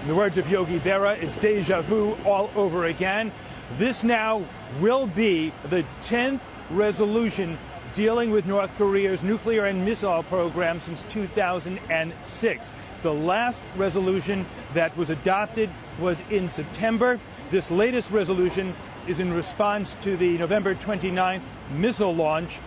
In the words of Yogi Berra, it's deja vu all over again. This now will be the 10th resolution dealing with North Korea's nuclear and missile program since 2006. The last resolution that was adopted was in September. This latest resolution is in response to the November 29th missile launch.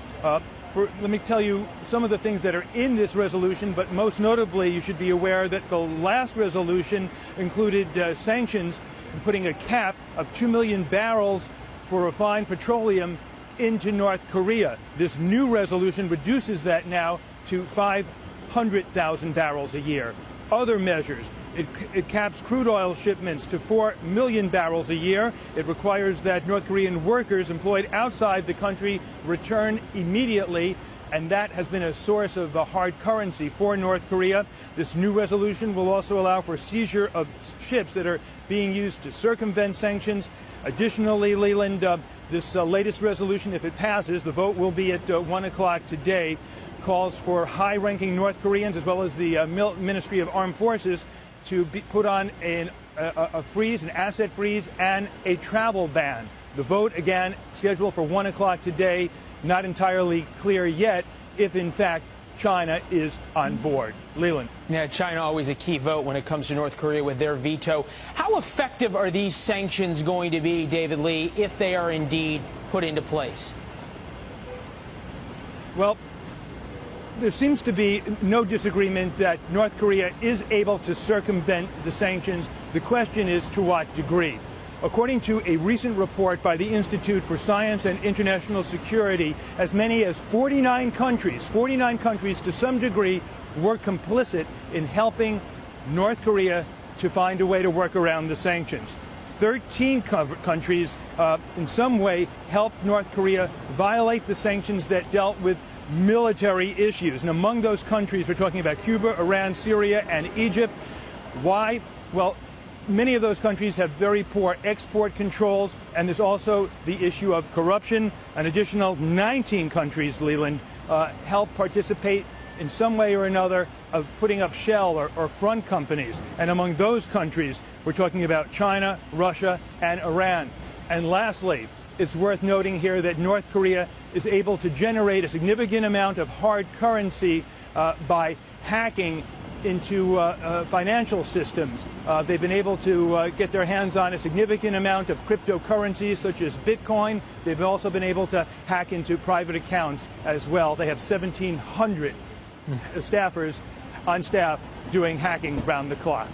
Let me tell you some of the things that are in this resolution, but most notably you should be aware that the last resolution included sanctions and putting a cap of 2 million barrels for refined petroleum into North Korea. This new resolution reduces that now to 500,000 barrels a year. Other measures: it caps crude oil shipments to 4 million barrels a year. It requires that North Korean workers employed outside the country return immediately, and that has been a source of hard currency for North Korea. This new resolution will also allow for seizure of ships that are being used to circumvent sanctions. Additionally, Leland, this latest resolution, if it passes, the vote will be at 1 o'clock today, calls for high-ranking North Koreans as well as the Ministry of Armed Forces to put on a freeze, an asset freeze, and a travel ban. The vote, again, scheduled for 1 o'clock today. Not entirely clear yet if, in fact, China is on board. Leland. Yeah, China always a key vote when it comes to North Korea with their veto. How effective are these sanctions going to be, David Lee, if they are indeed put into place? Well, there seems to be no disagreement that North Korea is able to circumvent the sanctions. The question is to what degree. According to a recent report by the Institute for Science and International Security, as many as 49 countries to some degree were complicit in helping North Korea to find a way to work around the sanctions. 13 countries in some way helped North Korea violate the sanctions that dealt with military issues. And among those countries, we're talking about Cuba, Iran, Syria, and Egypt. Why? Well, many of those countries have very poor export controls, and there's also the issue of corruption. An additional 19 countries, Leland, help participate in some way or another of putting up shell or front companies. And among those countries, we're talking about China, Russia, and Iran. And lastly, it's worth noting here that North Korea is able to generate a significant amount of hard currency by hacking into financial systems. They've been able to get their hands on a significant amount of cryptocurrencies such as Bitcoin. They've also been able to hack into private accounts as well. They have 1,700 staffers on staff doing hacking round the clock.